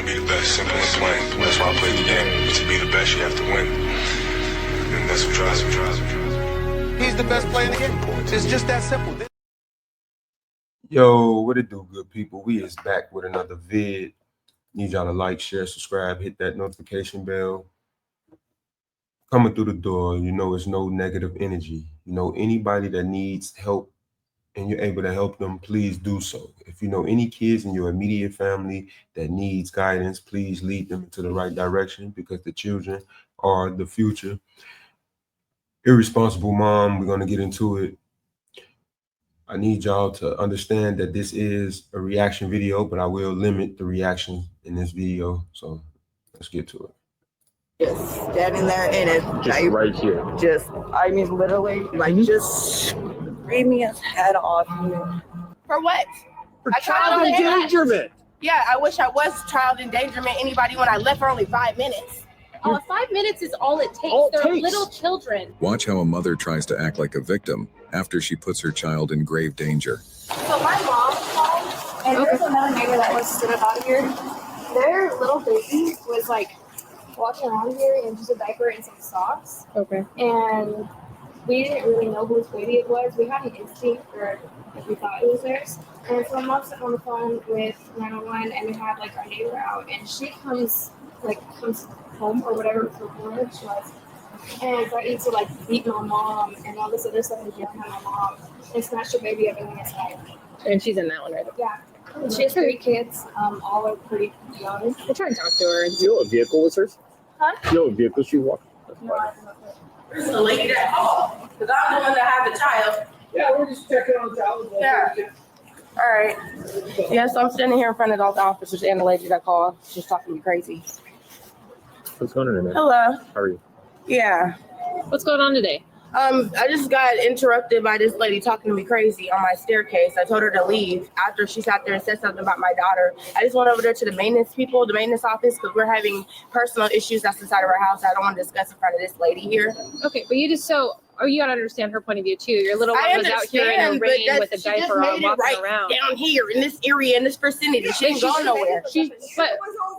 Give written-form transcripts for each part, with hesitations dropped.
to be the best, simple and plain. That's why I play the game. To be the best, you have to win. And that's what drives me. He's the best player in the game. It's just that simple. Yo, what it do, good people? We is back with another vid. Need y'all to like, share, subscribe, hit that notification bell. Coming through the door, you know, it's no negative energy. You know, anybody that needs help and you're able to help them, please do so. If you know any kids in your immediate family that needs guidance, please lead them into the right direction, because the children are the future. Irresponsible mom, we're going to get into it. I need y'all to understand that this is a reaction video, but I will limit the reaction in this video. So let's get to it. Just standing there in it. Just right here. I mean, literally, like, just screaming his head off. For what? For child endangerment. Yeah, I wish I was child endangerment anybody when I left for only 5 minutes. Oh, 5 minutes is all it takes. They're little children. Watch how a mother tries to act like a victim after she puts her child in grave danger. So my mom called, and there's another neighbor that was stood out here. Their little baby was like walking around here in just a diaper and some socks. Okay. And we didn't really know whose baby it was. We had an instinct, or if we thought it was theirs. And so my mom sat on the phone with 911, and we had like our neighbor out, and she comes home or whatever for lunch was, and threatened to like beat my mom and all this other stuff and get behind my mom and snatch her baby up in his head. And she's in that one, right? Yeah. She has 3 kids, all are pretty young. We'll try and talk to her. Do you know what vehicle was hers? Huh? Do you know what vehicle she walked? No, I don't know. There's a lady that called, because I'm the one that had the child. Yeah, we're just checking on child. Yeah. All right. Yeah, so I'm standing here in front of all the officers and the lady that called. She's talking to me crazy. What's going on, man? Hello. How are you? Yeah. What's going on today? I just got interrupted by this lady talking to me crazy on my staircase. I told her to leave after she sat there and said something about my daughter. I just went over there to the maintenance office, because we're having personal issues that's inside of our house. I don't want to discuss in front of this lady here. Okay, but you gotta understand her point of view too. Your little one was out here in the rain with a diaper on, walking around. Down here in this area, in this vicinity. She didn't go nowhere.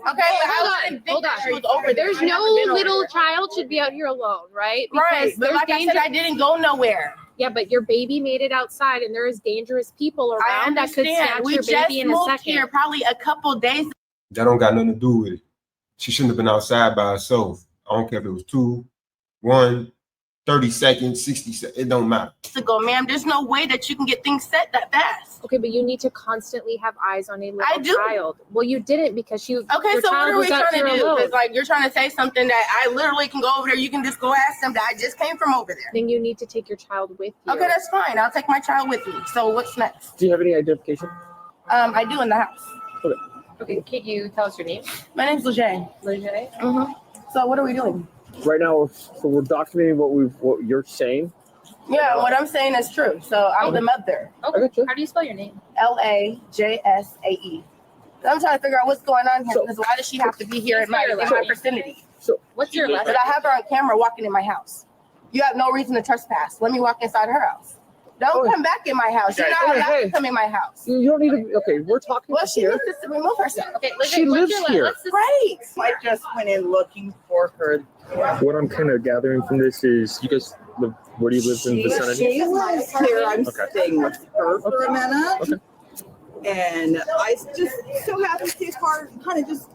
Hold on. There's no little child should be out here alone, right? Right, but like I said, I didn't go nowhere. Yeah, but your baby made it outside, and there is dangerous people around that could snatch your baby in a second. Here probably a couple days. That don't got nothing to do with it. She shouldn't have been outside by herself. I don't care if it was 2, 1, 30 seconds, 60 seconds, it don't matter. Ago, ma'am, there's no way that you can get things set that fast. Okay, but you need to constantly have eyes on a little do. child. Well, you didn't, because Okay, so what are we trying to do? Because like you're trying to say something that I literally can go over there. You can just go ask them that I just came from over there. Then you need to take your child with you. Okay, that's fine. I'll take my child with me. So what's next? Do you have any identification? I do in the house. Okay, can you tell us your name? My name's Lejeune. Lejeune? Mm-hmm. So what are we doing? Right now, so we're documenting what you're saying. Yeah, what I'm saying is true. So I'm the mother. Okay. How do you spell your name? Lajasae. I'm trying to figure out what's going on here. Because why does she have to be here in my vicinity? So what's your last name? But I have her on camera walking in my house. You have no reason to trespass. Let me walk inside her house. Don't come back in my house. You're not allowed to come in my house. You don't need to. Okay, we're talking. Well, she needs to remove herself. Okay, she lives here. Right. I just went in looking for her. What I'm kind of gathering from this is you guys live. Where do you live in the vicinity? She lives here. I'm staying with her for a minute. Okay. And I just so happened to see his car kind of just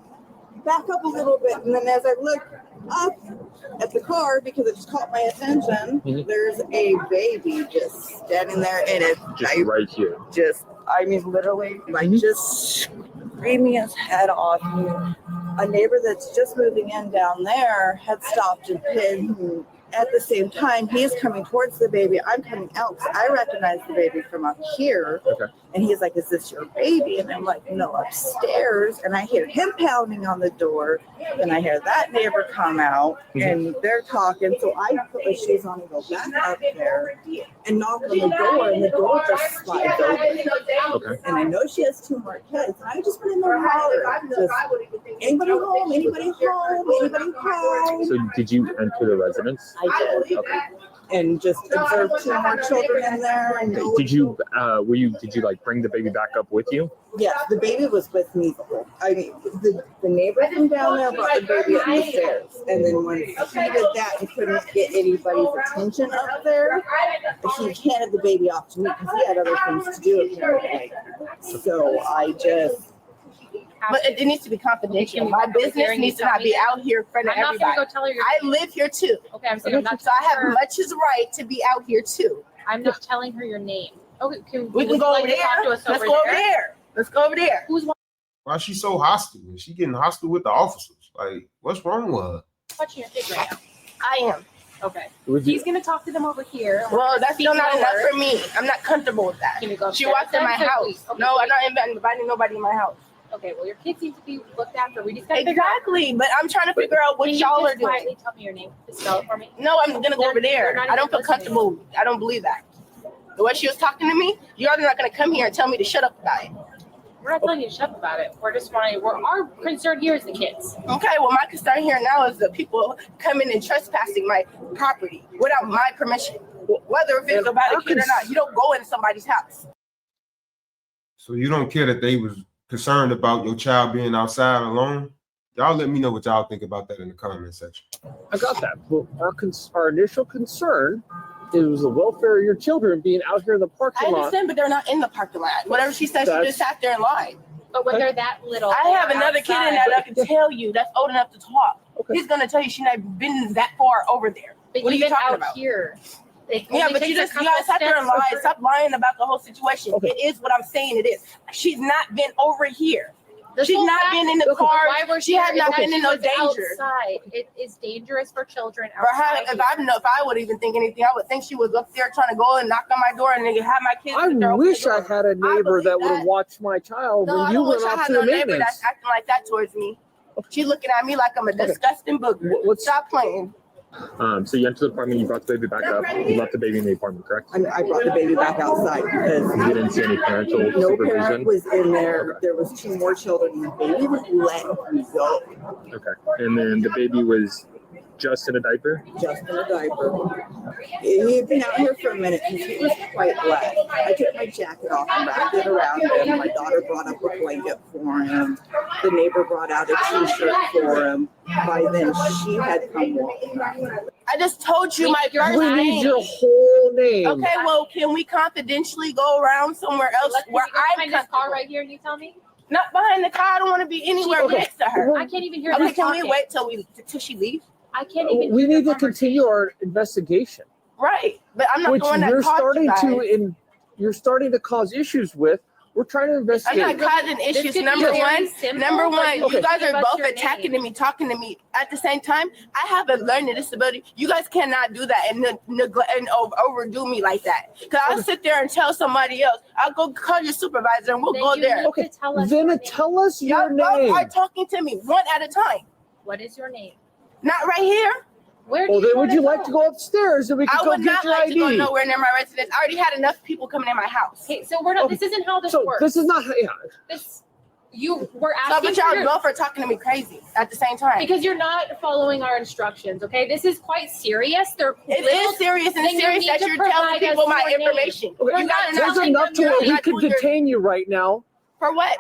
back up a little bit. And then as I look up at the car, because it just caught my attention, there's a baby just standing there in it. Just right here. I mean, literally, like just screaming his head off. A neighbor that's just moving in down there had stopped and pinned. At the same time, he's coming towards the baby. I'm coming out because I recognize the baby from up here. Okay. And he's like, "Is this your baby?" And I'm like, "No, upstairs." And I hear him pounding on the door. And I hear that neighbor come out and they're talking. So I put my shoes on and go back up there and knock on the door. And the door just slides open. Okay. And I know she has 2 more kids. And I just went in there and hollered. Just, anybody home? Anybody home? Anybody home? So did you enter the residence? I did. Okay. and just observed 2 more children in there. And Did you like bring the baby back up with you? yes, the baby was with me. I mean, the neighbor from down there brought the baby up the stairs, and then when he did that and couldn't get anybody's attention up there, he handed the baby off to me because he had other things to do apparently. So I just. But it needs to be confidential. My business needs to not be out here in front of everybody. I'm not gonna go tell her your I live here too. Okay, I'm saying I'm not so I have her. much as right to be out here too. I'm not telling her your name. Okay, we can go over there. Let's go over there. Let's go over there. Why is she so hostile? Is she getting hostile with the officers? Like, what's wrong with her? Watching your kid right now. I am. Okay. He's gonna talk to them over here. Well, that's still not enough for me. I'm not comfortable with that. Can you go she walked in my house. Okay, no, I'm not inviting nobody in my house. Okay, well, your kids need to be looked after. We just gotta exactly, but I'm trying to figure out what y'all are doing. Quietly tell me your name. Just spell it for me. No, I'm gonna go over there. I don't feel comfortable. I don't believe that. The way she was talking to me, you're not gonna come here and tell me to shut up about it. We're not telling you to shut up about it. We're just wanting. Our concern here is the kids. Okay, well, my concern here now is the people coming and trespassing my property without my permission, whether if it's about a kid or not. You don't go in somebody's house. So you don't care that they was concerned about your child being outside alone? Y'all let me know what y'all think about that in the comment section. I got that. But our initial concern is the welfare of your children being out here in the parking lot. I understand, but they're not in the parking lot. Whatever she said, she just sat there and lied. But when they're that little, I have another kid in there that can tell you that's old enough to talk. Okay. He's gonna tell you she's not been that far over there. But what are you talking about? Here. Yeah, but you guys sat there and lied. Stop lying about the whole situation. Okay. It is what I'm saying it is. She's not been over here. She's not been in the car. She has not been in no danger. Outside. It is dangerous for children. If I would even think anything, I would think she was up there trying to go and knock on my door and then have my kids. I wish I had a neighbor that would have watched my child when you went off to the maintenance. Neighbor that's acting like that towards me. She's looking at me like I'm a disgusting booger. Stop playing. So you entered the apartment, you brought the baby back up, you left the baby in the apartment, correct? I brought the baby back outside because you didn't see any parental no supervision? Parent was in there. There was 2 more children, and the baby was let me go. Okay, and then the baby was just in a diaper? Just in a diaper. He had been out here for a minute because he was quite wet. I took my jacket off and wrapped it around him. My daughter brought up a blanket for him. The neighbor brought out a t-shirt for him. By then, she had come walking back. I just told you my first name. We need your whole name. Okay, well, can we confidentially go around somewhere else where I'm behind this car right here and you tell me? Not behind the car. I don't want to be anywhere next to her. I can't even hear her. Okay, can we wait till she leaves? I can't even. We need to continue our investigation. Right, but I'm not which the one that you're starting to cause issues with. We're trying to investigate. I'm not causing issues. Number one, you guys are both attacking me, talking to me at the same time. I have a learning disability. You guys cannot do that and neglect and overdo me like that. Because I'll sit there and tell somebody else. I'll go call your supervisor and we'll go there. Okay, then tell us your name. Y'all are talking to me one at a time. What is your name? Not right here. Where do well, then would you like to go upstairs and we can go get your ID? I would not like to go nowhere near my residence. I already had enough people coming in my house. Okay, so we're not. This isn't how this works. This is not. Yeah. We're asking. So, but y'all both are talking to me crazy at the same time because you're not following our instructions. Okay, this is quite serious. It is serious, and it's serious that you're telling people my information. Okay, there's enough to where we could detain you right now. For what?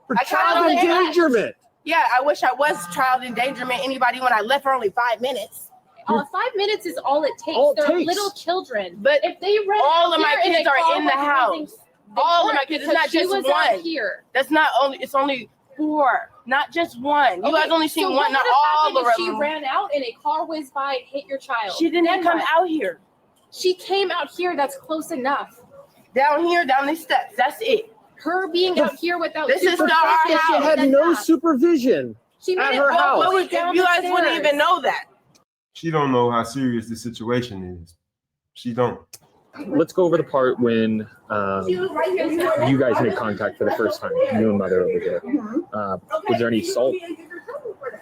For child endangerment. Yeah, I wish I was child endangerment. Anybody when I left for only 5 minutes. 5 minutes is all it takes. They're little children. But if they run all of my kids are in the house. All of my kids. It's not just one. Here. That's not only. It's only 4, not just one. You guys only seen one, not all of them. She ran out and a car whizzed by and hit your child. She didn't come out here. She came out here. That's close enough. Down here, down these steps. That's it. Her being out here without this is not our house. She had no supervision at her house. You guys wouldn't even know that. She don't know how serious the situation is. She don't. Let's go over the part when you guys made contact for the first time. You and mother over there. Was there any assault?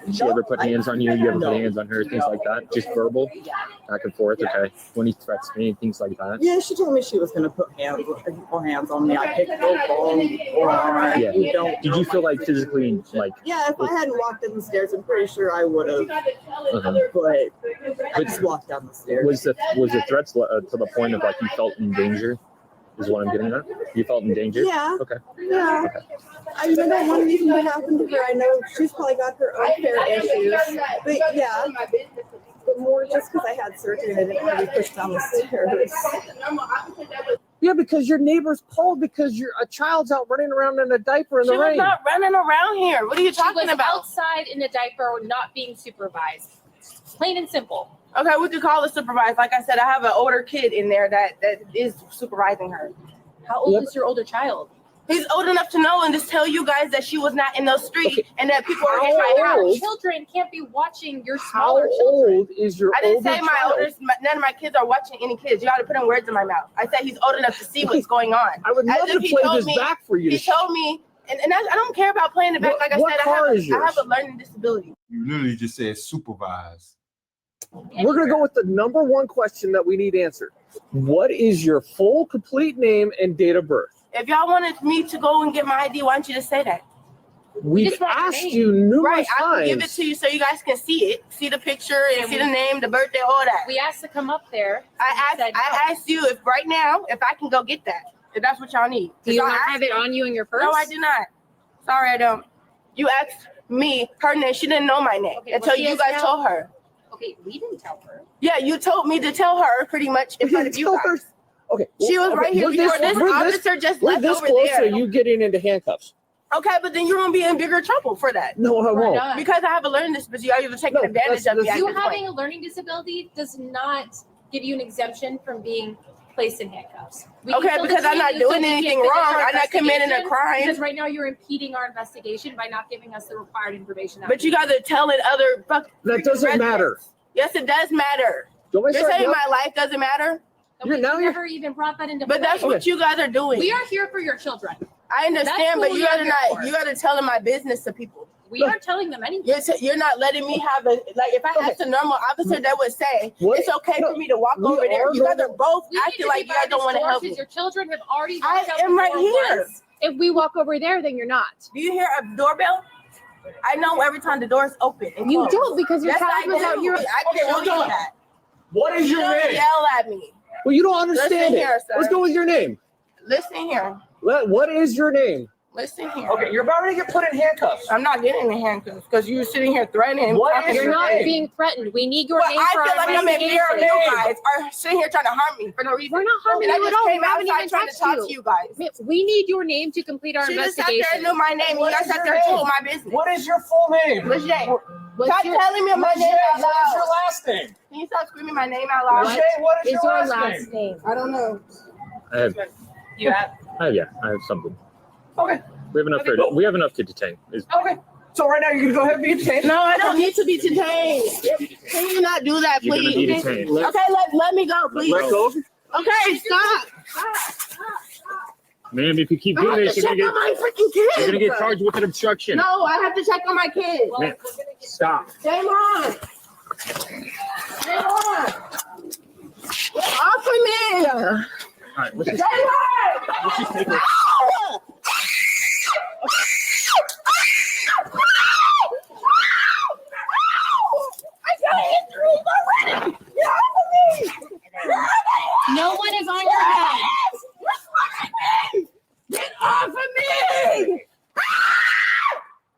Did she ever put hands on you? You ever put hands on her? Things like that? Just verbal? Back and forth? Okay. When he threats me, things like that? Yeah, she told me she was going to put hands on me. I picked both on. Yeah. Did you feel like physically, like... Yeah, if I hadn't walked down the stairs, I'm pretty sure I would have. But I just walked down the stairs. Was the threats to the point of like you felt in danger? Is what I'm getting at? You felt in danger? Yeah. Okay. Yeah. I mean, I don't want anything to happen to her. I know she's probably got her own fair issues. But yeah. But more just because I had surgery and I didn't want to be pushed down the stairs. Yeah, because your neighbor's pulled because a child's out running around in a diaper in the rain. She was not running around here. What are you talking She was about? outside in a diaper, not being supervised. Plain and simple. Okay, what do you call it supervised? Like I said, I have an older kid in there that is supervising her. How old is your older child? He's old enough to know and just tell you guys that she was not in those streets and that people are in my Our house. children can't be watching your How smaller children. old is your I didn't older say child? none of my kids are watching any kids. You got to put in words in my mouth. I said he's old enough to see what's going on. I would love As to if he play told this me- back for you. He told me, and I don't care about playing it back. Like I What said, car is I yours? have a learning disability. You literally just said supervise. We're going to go with the number one question that we need answered. What is your full, complete name and date of birth? If y'all wanted me to go and get my ID, why don't you just say that? We've just want your asked name. you numerous Right, I times. can give it to you so you guys can see it, see the picture, and see the name, the birthday, all that. We asked to come up there. I said no. asked you if right now if I can go get that. If that's what y'all need. Do you Y'all not asked have it me. on you in your purse? No, I do not. Sorry, I don't. You asked me her name. She didn't know my name Okay, until well, she you is guys now- told her. Okay, we didn't tell her. Yeah, you told me to tell her pretty much in front of you guys. Okay. She was right here before this officer just We're left this over close there. to you getting into handcuffs. Okay, but then you're gonna be in bigger trouble for that. No, I We're won't. done. Because I have a learning disability. Y'all are taking No, advantage that's- of me at You this having point. a learning disability does not give you an exemption from being placed in handcuffs. We can Okay, still because I'm detain not you so doing we can anything finish wrong. our I'm not committing a investigation, crime. Because right now you're impeding our investigation by not giving us the required information. But you guys are telling other That doesn't matter. Yes, it does matter. Don't I You're start saying now? my life doesn't matter, We now you're- never even brought that into play. but that's what you guys are doing. We are here for your children. I understand, That's but what you we are guys are here not. for. You guys are telling my business to people. We aren't telling them anything. You're not letting me have a like. If I asked a normal officer, that would say What? it's okay No, for me to walk we over there. are You guys are normal- both We need acting to like keep you guys our don't want to help because me. your children have already I walked out am the right door here. once. If we walk over there, then you're not. Do you hear a doorbell? I know every time the door's open. and You closed. don't because your Yes, child I was out do. here. I can show you that. What is You your don't name? yell at me. Well, you don't understand Listen it. here, sir. Let's go with your name. Listen here. What is your name? Listen here. Okay, you're about to get put in handcuffs. I'm not getting in handcuffs because you're sitting here threatening. What talking is to You're me. not name? being threatened. We need your Well, name I for feel our like I'm in fear of investigation. you guys are sitting here trying to harm me for no reason. We're not harming and you I at just all. came We haven't outside even trying to touched talk you. to you guys. We need your name to complete our She just sat there and investigation. knew my name. What You guys is sat your there and name? told my business. What is your full name? Lejay. What's Stop your- telling me my name out What is your loud. last name? Can you stop screaming my name out loud? Lejay, what is Is your your last last name? name? I don't know. I have. You have. Yeah, I have something. Okay. We have enough. We have enough to detain. Okay. So right now you're gonna go ahead and be detained? No, I don't need to be detained. Can you not do that, You're gonna be please? detained. Okay, let me go, please. Let go. Okay, stop. Ma'am, if you keep I doing have this, to you're check gonna on my freaking kids. you're gonna get charged with an obstruction. No, I have to check on my kids. Ma'am, stop. Shame on. Shame on. Get off of me. All right, let's Shame just, on. let's just take it. I got injuries already. Get off of me. Get off of me. No one is on your head. Get off of me!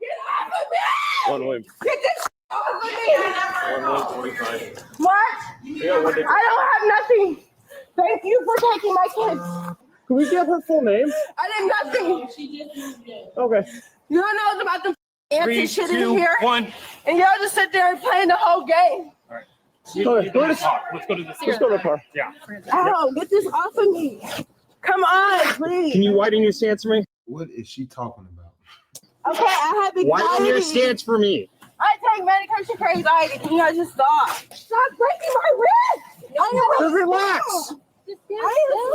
Get off of me! One way. Get this off of me! 1:45. What? Yeah, what did- I don't have nothing. Thank you for taking my kids. Can we get her full name? I did nothing. Okay. You don't know about the anti shit in 3, 2, here, 1. and y'all just sit there and playing the whole game. Let's go to the car. Yeah. Ow, get this off of me. Come on, please. Can you widen your stance for me? What is she talking about? Okay, I have Widen your anxiety. stance for me. I take medication for anxiety. Can you guys just stop? Stop breaking my wrist. Just relax. I am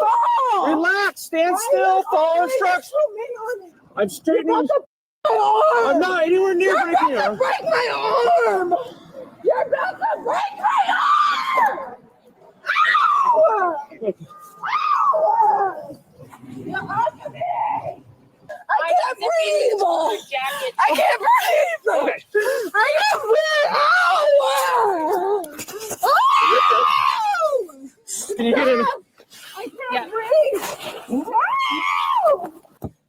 small. Relax. Stand still. Follow instructions. I'm straightening. I'm not anywhere near breaking arm. break my arm! You're about to break my arm! Ow! Ow! You're under me! I can't breathe! I can't breathe! Okay. I can't breathe! Ow! Can you get in? I can't breathe! Ow!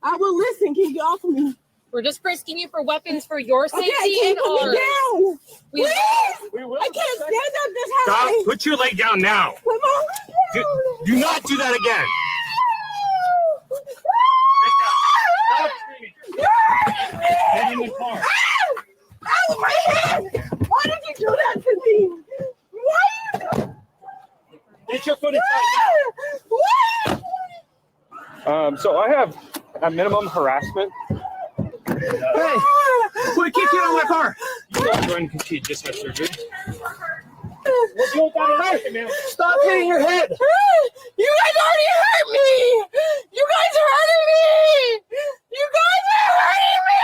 I will listen. Can you get off of me? We're just frisking you for weapons for your safety Okay, and put me ours. down. We- Please! I can't stand up this high. Stop. Put your leg down now. Put my leg down. Do not do that again. Stop screaming. Get in the car. Ow, my head! Why did you do that to me? Why you do Get your foot inside Why? So I have a minimum harassment. Hey, quit kicking on my car. You don't run because she just had surgery. Well, you got arrested, man. Stop hitting your head. You guys already hurt me! You guys are hurting me! You guys are hurting me!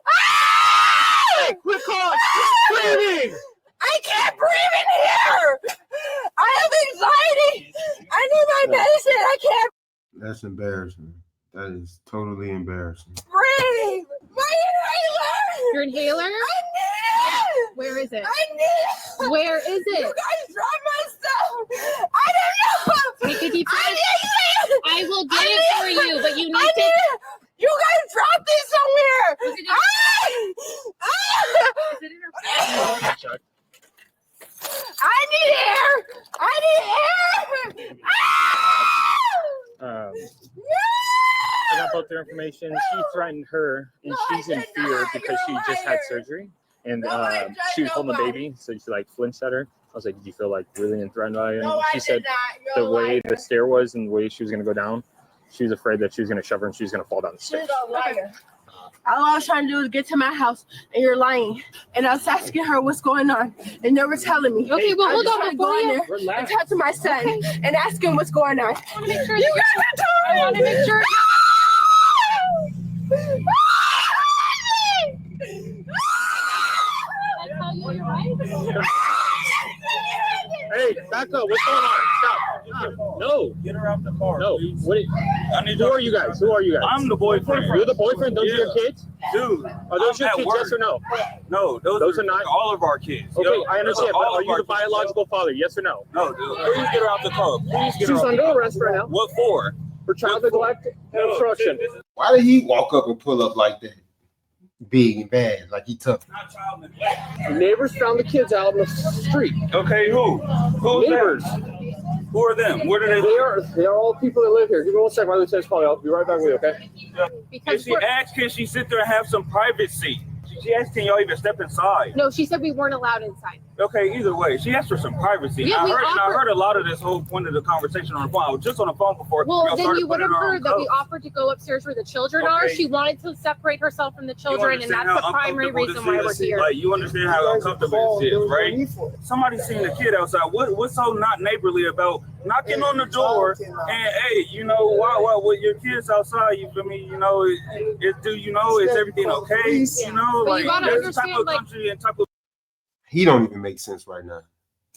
Ah! Quit calling. Screaming. I can't breathe in here! I have anxiety! I need my medicine! I can't That's embarrassing. That is totally embarrassing. breathe! My inhaler! Your inhaler? I need it! Where is it? I need it! Where is You it? guys dropped my stuff! I don't know! Take a deep I breath. need it! I will get I it need for it. you, but you I need need to. it! You guys dropped it somewhere! Was it in- Ah! Is it in her- I need air! I need air! Ah! I got both their information. She threatened her, and she's in fear because she just had surgery. And she was holding the baby, so she like flinched at her. I was like, "Did you feel like really threatened by it?" And she said the way the stair was and the way she was gonna go down, she was afraid that she was gonna shove her and she was gonna fall down the stairs. She's a liar. All I was trying to do is get to my house, and you're lying. And I was asking her what's going on, and they were telling me. Okay, well, I hold was on trying to before go in you. there and talk to my son and ask him what's going on. I want to make sure. You guys are talking. I want to make sure. That's how you're right. Hey, back up! What's going on? Stop! No, Get her out the car. no. Please. What? Who are you guys? Who are you guys? I'm the boyfriend. You're the boyfriend. Those are your kids. Dude, Are those your I'm at kids? work. Yes or no? No, those are not all of our kids. Okay, Yo, I understand. all But are of you our the kids, yo. biological father? Yes or no? No, dude. Please get her out the car. Please get She's her out under the car. arrest right now What for? for child neglect and obstruction. This is Why did he walk up and pull up like that? Big and bad, like he tough. not child neglect. Neighbors found the kids out on the street. Okay, who? Who's Neighbors. that? Who are them? Where do they They live? are all people that live here. Give me 1 second while this is calling. I'll be right back with you, okay? If Because she asked, can she sit there and have some privacy? She asked, can y'all even step inside? no, she said we weren't allowed inside. Okay, either way, she asked for some privacy. Yeah, I we offered- heard a lot of this whole point of the conversation on the phone. I was just on the phone before. Well, y'all then started you would have putting her on heard that we coke. offered to go upstairs where the children are. Okay. She wanted to separate herself from the You children, and understand that's how the primary uncomfortable reason this why we're is? here. Like, you understand how uncomfortable this is, right? Somebody seen a kid outside. What's so not neighborly about knocking on the door and hey, you know, why with your kids outside? You feel me? You know, is everything okay? You know, But you like gotta there's understand, type of like- country and type of He don't even make sense right now.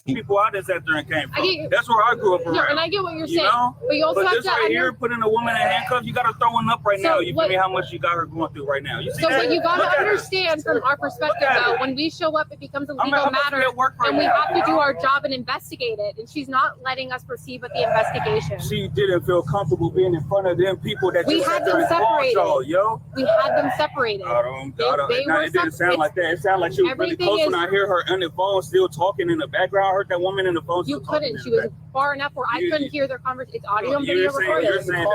people I just sat there and came I get you. from. That's where I grew up around. No, and I get what you're You saying, know? but you also But have this to. right here, putting a woman in handcuffs, you got to throw one up right So now. You what- feel me? How much you got her going through right now? You see So that? what you gotta Look at her. understand from our perspective, Look at though, it. when we show up, it becomes a I'm legal at matter, work right and we now. have to do our job and investigate it. And she's not letting us proceed with the investigation. She didn't feel comfortable being in front of them people that We just had sat there them and called separated. y'all, yo. We had them separated. They Nah, were it didn't sound separated. like that. It sounded like she was really Everything close is- when I hear her on the phone still talking in the background. I heard that woman in the phone. You still talking couldn't. in She the was far enough where I You- couldn't hear their conversation. It's audio and video You're saying recorded. that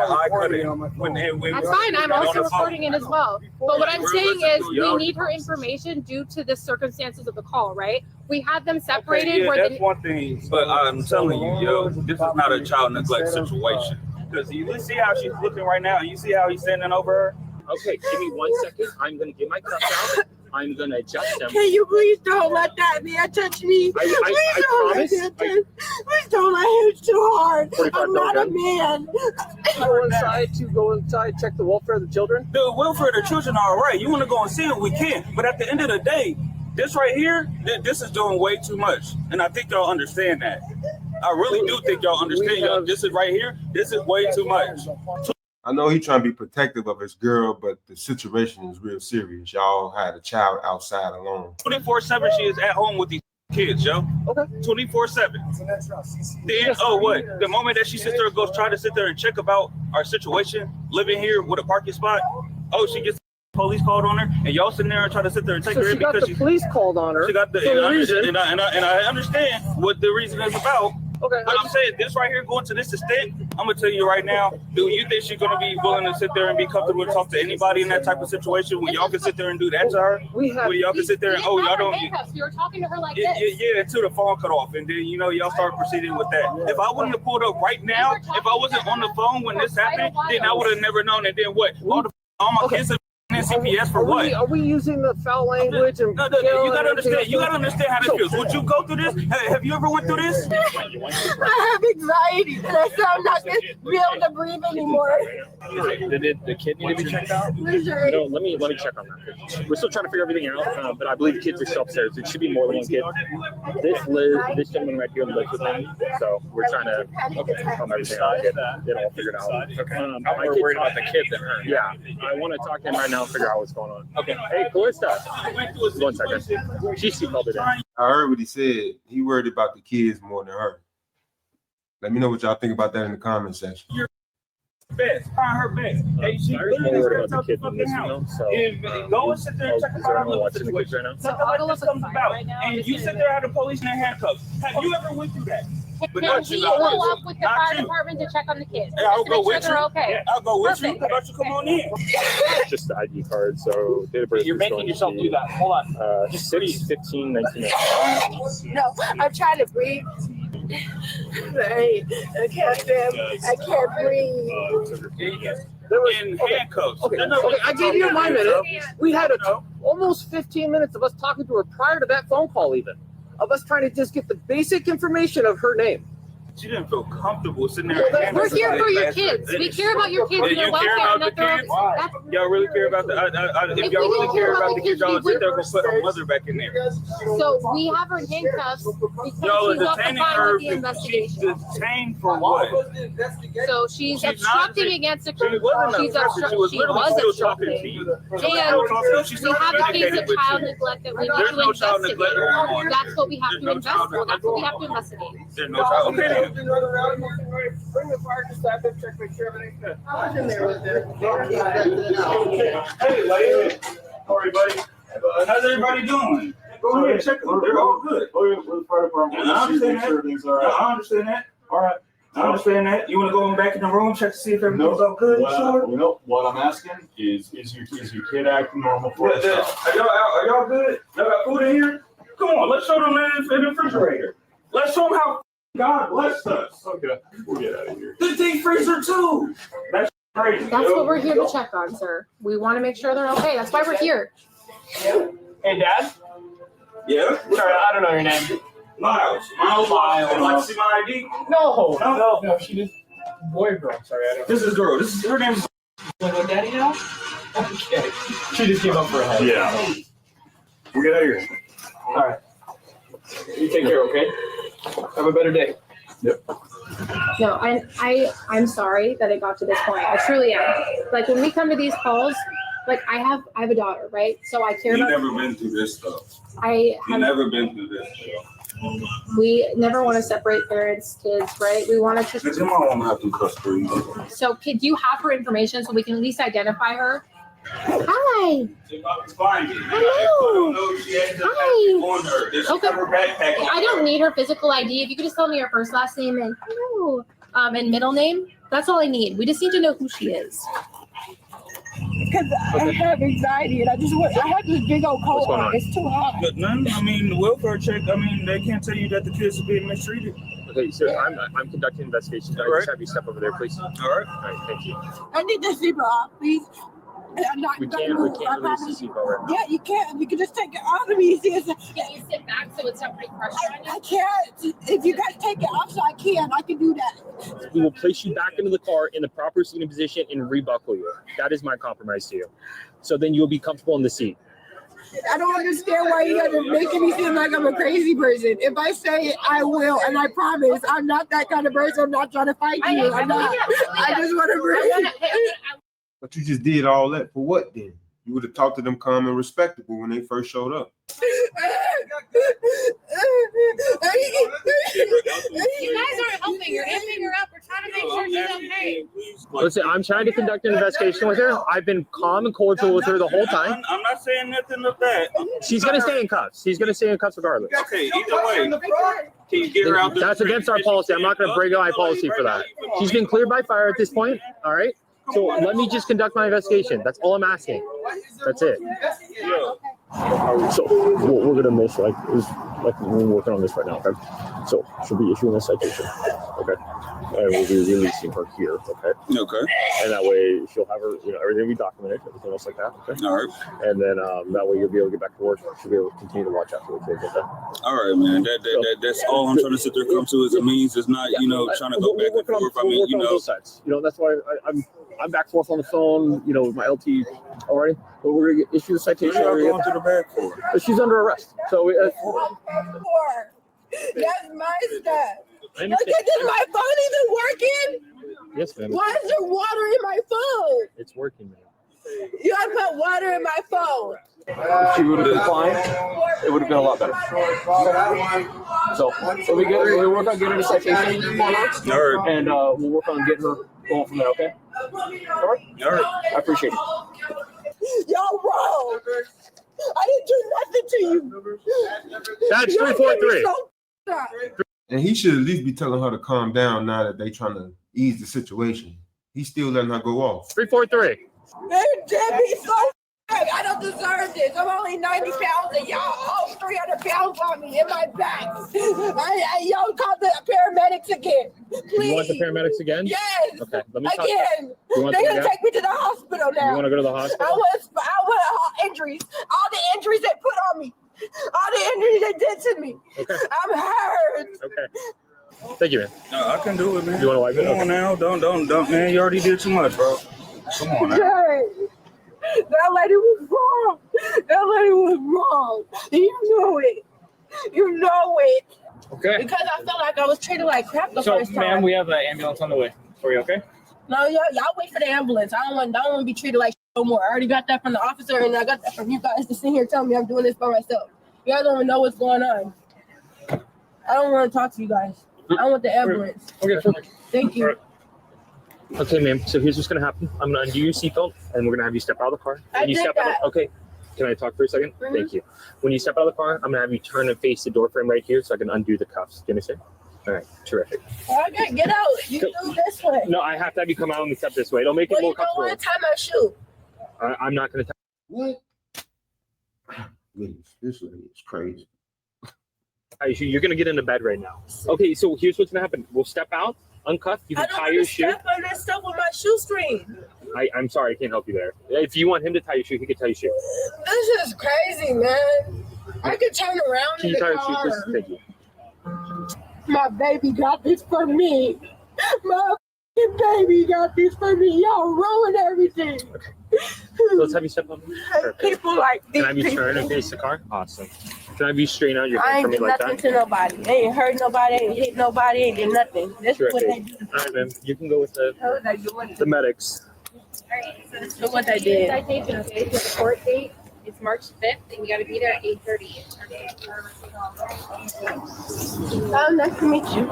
I couldn't. That's fine. I'm also recording it as well. But what I'm saying is we need her information due to the circumstances of the call, right? We had them separated Okay, yeah, where that's one thing. But I'm telling you, yo, this is not a child neglect situation. Because you see how she's looking right now. You see how he's standing over her. Okay, give me 1 second. I'm gonna get my cuffs out. I'm gonna adjust them. Can you please don't let that man touch me? I promise. Please don't let him too hard. I'm not a man. Go inside, check the welfare of the children. The welfare of the children are all right. You want to go and see them, we can. But at the end of the day, this right here, this is doing way too much. And I think y'all understand that. I really do think y'all understand. Y'all, this is right here. This is way too much. I know he's trying to be protective of his girl, but the situation is real serious. Y'all had a child outside alone. 24/7, she is at home with these kids, yo. Okay. 24/7. Then, what? The moment that she sits there and goes try to sit there and check about our situation, living here with a parking spot, she gets police called on her, and y'all sitting there and try to sit there and take her in because the police called on her. She got the and I understand what the reason is about. Okay, but I'm saying this right here, going to this extent, I'm gonna tell you right now, do you think she's gonna be willing to sit there and be comfortable to talk to anybody in that type of situation when y'all can sit there and do that to her? When y'all can sit there and y'all don't. You were talking to her like this. Yeah, until the phone cut off, and then y'all start proceeding with that. If I wouldn't have pulled up right now, if I wasn't on the phone when this happened, then I would have never known. And then what? All my kids. CPS for what? Are we using the foul language? And no, you gotta understand. You gotta understand how this feels. Would you go through this? Have you ever went through this? I have anxiety, and I sound not to be able to breathe anymore. Did the kid need to be checked out? Sure. No, let me check on that. We're still trying to figure everything out, but I believe the kids are still upstairs. It should be more than one kid. This gentleman right here lives with him, so we're trying to calm everything out, get it all figured out. Okay. I'm more worried about the kid than her. Yeah, I want to talk to him right now. Figure out what's going on. Okay. Hey, Calista. 1 second. She called it in. I heard what he said. He worried about the kids more than her. Let me know what y'all think about that in the comment section. Best. Find her best. Hey, she worried about the kid in this film, so go and sit there and check about her situation. And you sit there at the police in their handcuffs. Have you ever went through that? Can we go up with the fire department to check on the kids? Yeah, I'll go with you. Okay. I'll go with you. How about you come on in? Just the ID card, so you're making yourself do that. Hold on. 6/15/19. No, I'm trying to breathe. I can't breathe. In handcuffs. Okay, I gave you my minute. We had almost 15 minutes of us talking to her prior to that phone call, even. Of us trying to just get the basic information of her name. She didn't feel comfortable sitting there. We're here for your kids. We care about your kids and their welfare. Y'all really care about the. If y'all really care about the kids, y'all sit there and put her mother back in there. So we have her in handcuffs because y'all she's occupying with the investigation. Detained for what? So she's obstructing against the. She wasn't obstructing. She was literally still talking to you. And we have a case of child neglect that we need to investigate. That's what we have to investigate. That's what we have to investigate. There's no child. Okay. Bring the fire dispatcher, check, make sure everything's good. I was in there with them. Hey, lady. How are you, buddy? How's everybody doing? Go ahead, check them. They're all good. We're the fire department. I understand that. Everything's all right. I understand that. All right. I understand that. You want to go back in the room, check to see if everything's all good? What I'm asking is your kid acting normal for us? Are y'all good? Y'all got food in here? Come on, let's show them in the refrigerator. Let's show them how God blessed us. Okay, we'll get out of here. The deep freezer too. That's crazy. That's what we're here to check on, sir. We want to make sure they're okay. That's why we're here. Hey, Dad? Yeah? Sorry, I don't know your name. Miles. Would you like to see my ID? No, she just boy or girl. Sorry, I don't know. This is girl. This is her name. Want to go daddy now? Okay. She just came up for a head. Yeah. We'll get out of here. All right. You take care, okay? Have a better day. Yep. No, I'm sorry that it got to this point. I truly am. Like when we come to these calls, like I have a daughter, right? So I care about. You've never been through this stuff. You've never been through this. We never want to separate parents, kids, right? We want to just. Your mom won't have to cuss for you. So, do you have her information so we can at least identify her? Hi. Hello. Hi. Okay. I don't need her physical ID. If you could just tell me her first, last name, and hello, and middle name. That's all I need. We just need to know who she is. Because I have anxiety and I have this big old cold on. It's too hot. But none. I mean, the welfare check. I mean, they can't tell you that the kids are being mistreated. Okay, so I'm conducting investigations. Can I just have you step over there, please? All right. All right, thank you. I need to see Bob, please. I'm not We gonna can't move. I release the promise. seatbelt right now. Yeah, you can. You can just take it off of me. See, Can you sit back so it's not putting pressure on you? I can't. If you guys take it off, so I can do that. We will place you back into the car in the proper seating position and rebuckle you. That is my compromise to you. So then you'll be comfortable in the seat. I don't understand why you guys are making me seem like I'm a crazy person. If I say it, I will, and I promise I'm not that kind of person. I'm not trying to fight you. I'm not. I just want to breathe. But you just did all that for what then? You would have talked to them calm and respectable when they first showed up. You guys aren't helping. You're amping her up. We're trying to make sure she's okay. Listen, I'm trying to conduct an investigation with her. I've been calm and cordial with her the whole time. I'm not saying nothing of that. She's going to stay in cuffs. She's going to stay in cuffs regardless. Okay, either way. Can you get her out there? That's against our policy. I'm not going to break my policy for that. She's been cleared by fire at this point. All right. So let me just conduct my investigation. That's all I'm asking. That's it. So what we're gonna miss we're working on this right now. Okay. So she'll be issuing a citation. Okay. And we'll be releasing her here. Okay. Okay. And that way she'll have her, everything be documented, everything else like that. Okay. All right. And then that way you'll be able to get back to work. She'll be able to continue to watch after the kids. Okay. All right, man. That's all I'm trying to sit there come to is a means. It's not, trying to go back and forth. I mean, both sides. That's why I'm back and forth on the phone, with my LT already. But we're gonna issue the citation. What are you going to the back for? But she's under arrest. So That's my stuff. I Look at this. My phone isn't working. Yes, ma'am. Why is there water in my phone? It's working, ma'am. You gotta put water in my phone. If she would have complied, it would have been a lot better. So we'll work on getting a citation for her, and we'll work on getting her going from there. Okay. All right. I appreciate it. Y'all wrong. I didn't do nothing to you. That's 343. And he should at least be telling her to calm down now that they trying to ease the situation. He's still letting her go off. 343. Man, damn me so I don't deserve this. I'm only 90 pounds and y'all all 300 pounds on me in my back. Y'all call the paramedics again. Please. You want the paramedics again? Yes. Okay. Let me talk. Again. You want They're them gonna again? take me to the hospital now. You want to go to the hospital? I want injuries. All the injuries they put on me. All the injuries they did to me. Okay. I'm hurt. Okay. Thank you, man. No, I can do it, man. You want to wipe it? Come on now. Don't, man. You already did too much, bro. Come on now. That lady was wrong. That lady was wrong. You know it. You know it. Okay. Because I felt like I was treated like crap the first time. ma'am, we have an ambulance on the way for you, okay? No, y'all wait for the ambulance. I don't want to be treated like no more. I already got that from the officer, and I got that from you guys to sit here telling me I'm doing this by myself. You guys don't even know what's going on. I don't want to talk to you guys. I want the ambulance. Okay, perfect. Thank you. Okay, ma'am. So here's what's gonna happen. I'm gonna undo your seatbelt, and we're gonna have you step out of the car. I did that. Okay. Can I talk for a 2nd? Mhm. Thank you. When you step out of the car, I'm gonna have you turn and face the door frame right here, so I can undo the cuffs. Do you understand? All right. Terrific. Okay, get out. You do this way. No, I have to have you come out and step this way. It'll make it Well, more you don't comfortable. want to tie my shoe. I'm not gonna. What? Goodness, this lady is crazy. You're gonna get into bed right now. Okay. So here's what's gonna happen. We'll step out, uncuff. You I can don't tie want your to shoe. step on that stuff with my shoestring. I'm sorry, I can't help you there. If you want him to tie your shoe, he can tie your shoe. This is crazy, man. I could turn around Can in you the tie your shoe, car. please? Thank you. My baby got this for me. My baby got this for me. Y'all ruined everything. So let's have you step up. Perfect. People like Can these I have you people. turn and face the car? Awesome. Can I have you straighten out your I head for ain't me do like nothing that? to nobody. They ain't hurt nobody, ain't hit nobody, ain't did nothing. This is what they Terrific. do. All right, ma'am. You can go with How was I doing? the medics. So what they did. Citation, okay? So the court date is March 5th, and you got to be there at 8:30. Oh, nice to meet you.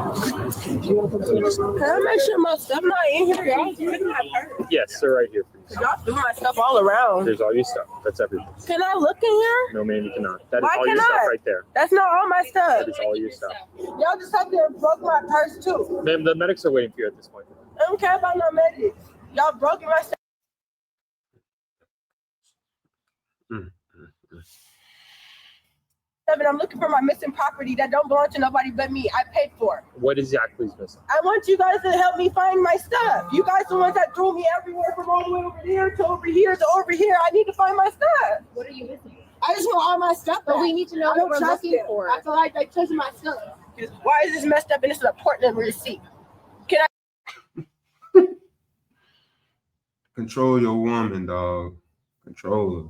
Can I make sure my stuff not in here? Y'all doing my purse. Yes, they're right here for you. Y'all threw my stuff all around. There's all your stuff. That's everything. Can I look in here? No, ma'am, you cannot. That is Why all your cannot? stuff right there. That's not all my stuff. That is all your stuff. Y'all just up there and broke my purse too. Ma'am, the medics are waiting for you at this point. I don't care about no medics. Y'all broke my stuff. I'm looking for my missing property that don't belong to nobody but me. I paid for it. What exactly is missing? I want you guys to help me find my stuff. You guys are the ones that threw me everywhere from all the way over there to over here to over here. I need to find my stuff. What are you missing? I just want all my stuff. But we need to know what we're looking for. I feel like they touching my stuff. Why is this messed up and it's an important receipt? Can I? Control your woman, dog. Control her.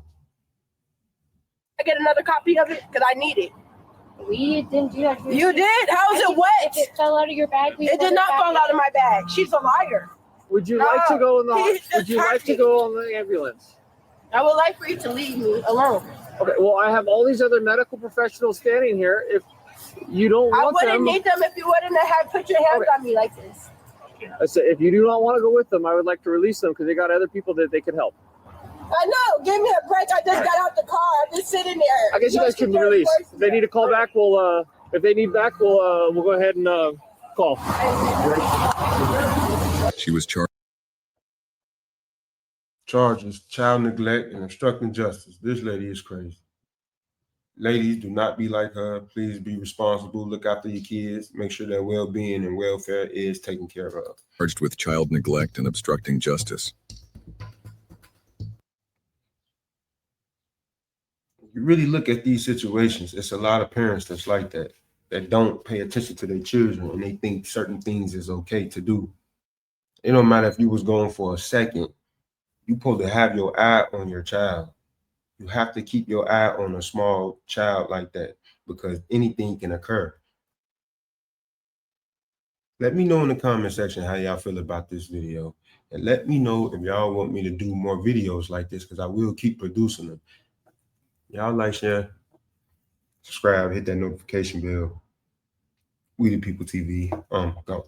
I get another copy of it because I need it. We didn't do that. You did? How is it wet? If it fell out of your bag, it did not fall out of my bag. She's a liar. Would you like to go in the? Would you like to go on the ambulance? I would like for you to leave me alone. Okay. Well, I have all these other medical professionals standing here. If you don't want I wouldn't need them if you wouldn't have put your hands on me like this. I said, if you do not want to go with them, I would like to release them because they got other people that they could help. I know. Give me a break. I just got out the car. I'm just sitting there. I guess you guys can be released. If they need to call back, we'll. If they need back, we'll go ahead and call. She was charged. Charges child neglect and obstructing justice. This lady is crazy. Ladies, do not be like her. Please be responsible. Look after your kids. Make sure their well-being and welfare is taken care of. Charged with child neglect and obstructing justice. You really look at these situations, it's a lot of parents that's like that don't pay attention to their children and they think certain things is okay to do. It don't matter if you was going for a second, you're supposed to have your eye on your child. You have to keep your eye on a small child like that because anything can occur. Let me know in the comment section how y'all feel about this video. And let me know if y'all want me to do more videos like this because I will keep producing them. Y'all like, share, subscribe, hit that notification bell. We the People TV. Go.